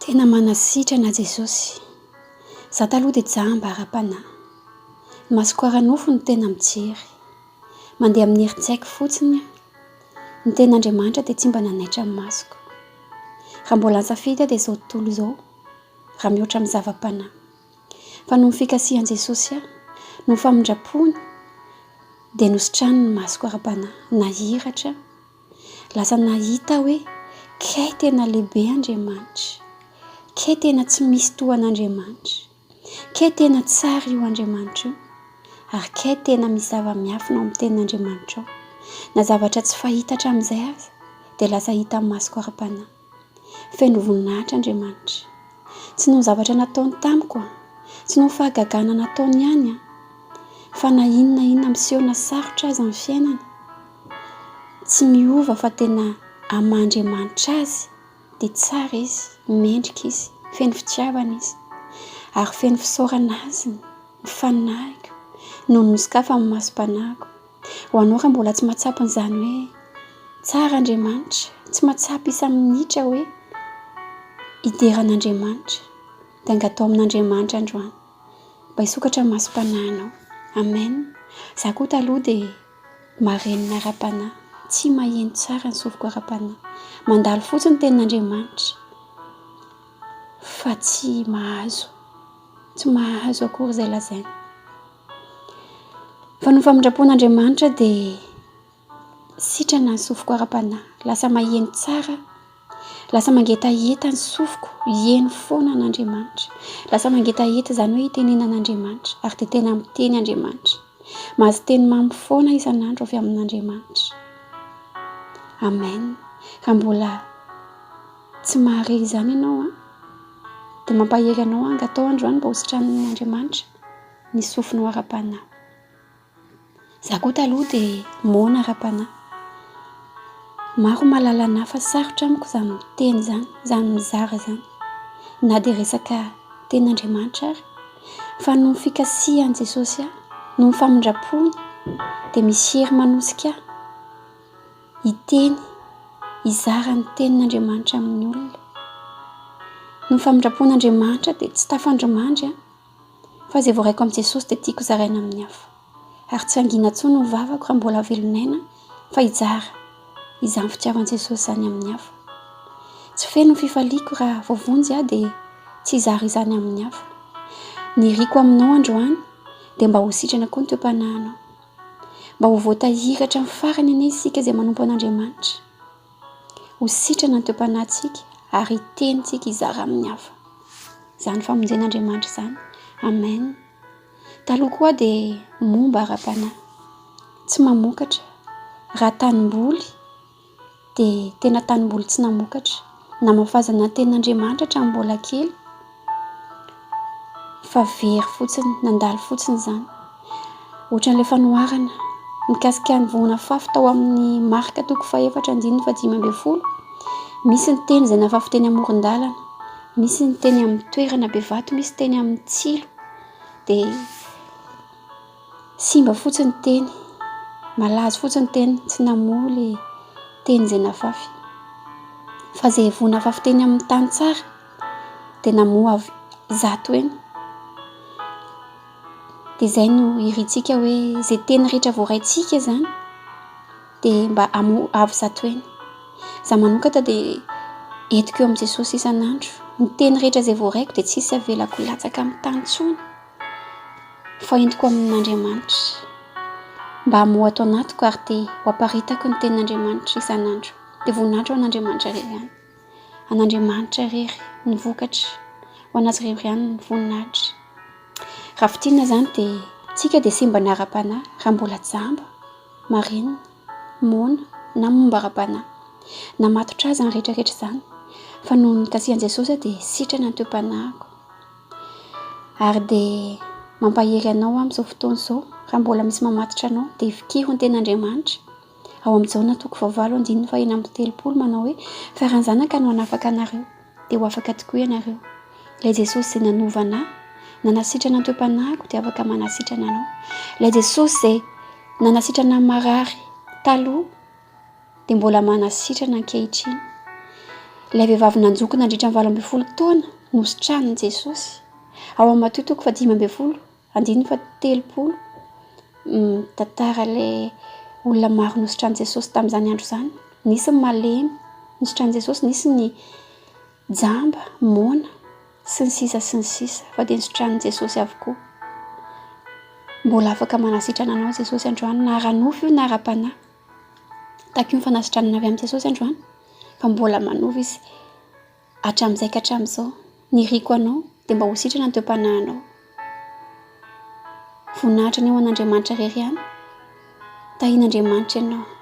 Tena manasitrana Jesosy. Za taloha dia jamba ara-panahy. Masokoaranofo no tena mijery. Mandeha amin'ny herin-tsaiko fotsiny ny ten'Andriamanitra dia tsy mba nanaitra amin'ny masoko. Raha mbola nisafidy dia izao tontolo izao, raha mihoatra amin'ny zava-panahy. Fa noho ny fikasihan Jesosy no famindrapony dia nositrany ny masoko ara-panahy. Nahiratra, lasa nahita hoe kay tena lehibe Andriamanitra. Kay tena tsy misy toan'Andriamanitra. Kay tena tsara io Andriamanitra io. Ary kay tena misy zava-miafina amin'ny ten'Andriamanitra ao. Na zavatra tsy fahita hatramin'izay aza dia lasa hita amin'ny masoko ara-panahy. Feno voninahitra Andriamanitra. Tsy noho zavatra nataony tamiko, tsy noho fahagagana nataony ihany, fa na inona miseho na sarotra aza amin'ny fiainana. Tsy miova fa tena ama-Andriamanitra azy dia tsara izy, mendrika izy, feno fitiavana izy. Ary feno fisaorana azy ny fanahiko noho ny nosokafa amin'ny masom-panahiko. Ho anao raha mbola tsy mahatsapy n'izany hoe tsara Andriamanitra, tsy mahatsapy isan'ny minitra hoe hideran'Andriamanitra, dia angatao amin'Andriamanitra androany mba hisokatra amin'ny masom-panahinao. Amen. Za koa taloha dia marenina ara-panahy, tsy maheno tsara ny sofiko ara-panahy. Mandalo fotsiny ten'Andriamanitra fa tsy mahazo akory izay lazainy. Fa noho famindrapon'Andriamanitra dia sitrana ny sofiko ara-panahy, lasa maheno tsara, lasa mangetaheta ny sofiko, hieno foana an'Andriamanitra. Lasa mangetaheta izany hoe hitenenan'Andriamanitra, ary dia tena miteny Andriamanitra. Mahazo teny mamy foana isan'andro avy amin'Andriamanitra. Amen. Raha mbola tsy mahare izany ianao dia mampahery anao angatao androany mba hositran'Andriamanitra ny sofinao ara-panahy. Za koa taloha dia mona ara-panahy. Maro mahalala anahy fa sarotra amiko izany miteny izany, izany mizara izany. Na dia resaka ten'Andriamanitra ary. Fa noho ny fikasihan Jesosy noho ny famindrapony dia misy hery manosika hiteny, hizara ny tenin'Andriamanitra amin'ny olona. Noho ny famindrapon'Andriamanitra dia tsy tafandrimandry fa izay voaraiko amin'i Jesosy dia tiako zaraina amin'ny hafa. Ary tsy angina intsony ny vavako raha mbola velonaina fa hijara izany fitiavan'i Jesosy izany amin'ny hafa. Tsy feno fifaliako raha voavonjy dia tsy hizara izany amin'ny hafa. Ny riako aminao androany dia mba ho sitrana koa ny toeam-panahinao. Mba ho voatahiratra amin'ny farany anie isika izay manompo an'Andriamanitra. Ho sitrana ny toeam-panahintsika ary hitenitsika hizara amin'ny hafa. Izany famonjen'Andriamanitra izany. Amen. Taloha koa dia momba ara-panahy. Tsy mamokatra. Raha tanimboly dia tena tanimboly tsy namokatra. Namafazana ten'Andriamanitra hatramin'ny mbola kely. Fa very fotsiny, nandalo fotsiny izany. Ohatran'ilay fanoharana mikasika ny voana fafy tao amin'ny marika 4:4-5. Misy ny teny izay nafafy teny amoron-dalana. Misy ny teny amin'ny toerana be vato, misy teny amin'ny tsilo. Dia simba fotsiny teny, malazo fotsiny teny, tsy namoly teny izay nafafy. Fa izay voana fafy teny amin'ny tany tsara dia namoa zato eny. Dia izay no irintsika hoe izay teny rehetra voaraintsika izany dia mba avy zato eny. Za manokana dia entiko eo amin'i Jesosy isan'andro. Ny teny rehetra izay voaraiko dia tsisy avelako latsaka amin'ny tany intsony. Fa entiko amin'Andriamanitra mba hamoha ato anatiko ary dia ho aparitako ny tenin'Andriamanitra isan'andro. Dia voninahitra ho an'Andriamanitra irery ihany. An'Andriamanitra irery ny vokatra, ho anazy irery ihany ny voninahitra. Raha fitina izany dia tsika dia simba ny ara-panahy raha mbola jamba, marenina, mona na momba ara-panahy. Na matotra aza ny rehetrarehetra izany. Fa noho ny kasihan Jesosy dia sitrana ny toeam-panahiko. Ary dia mampahery anao amin'izao fotoana izao. Raha mbola misy mamatotra anao dia fikiro ny ten'Andriamanitra. Ao amin'izao natoko 9:1-30 manao hoe fa raha ny zanaka no hanafaka anareo dia ho afaka tokoa ianareo. Ilay Jesosy izay nanova anahy, nanasitrana ny toeam-panahiko dia afaka manasitrana anao. Ilay Jesosy izay nanasitrana marary taloha dia mbola manasitrana ankehitriny. ilay vehivavy nanjoko nandritra ny 8 taona nositraniny Jesosy ao amin'ny Mateo toko 5 tantara le olona maro nositrany Jesosy tamin'izany andro izany. Nisy ny malemy nositrany Jesosy, nisy ny jamba, mona sy ny sisa fa dia nositrany Jesosy avokoa. Mbola afaka manasitrana anao Jesosy androany, na ara-nofo io na ara-panahy. Tahaka io ny fanasitranana avy amin'ny Jesosy androany, fa mbola manova izy hatramin'izay ka hatramin'izao. Ny riko anao dia mba ho sitrana ny teo-panahinao. Voninahitra ny eo an'Andriamanitra irery ihany. Tahian'Andriamanitra ianao.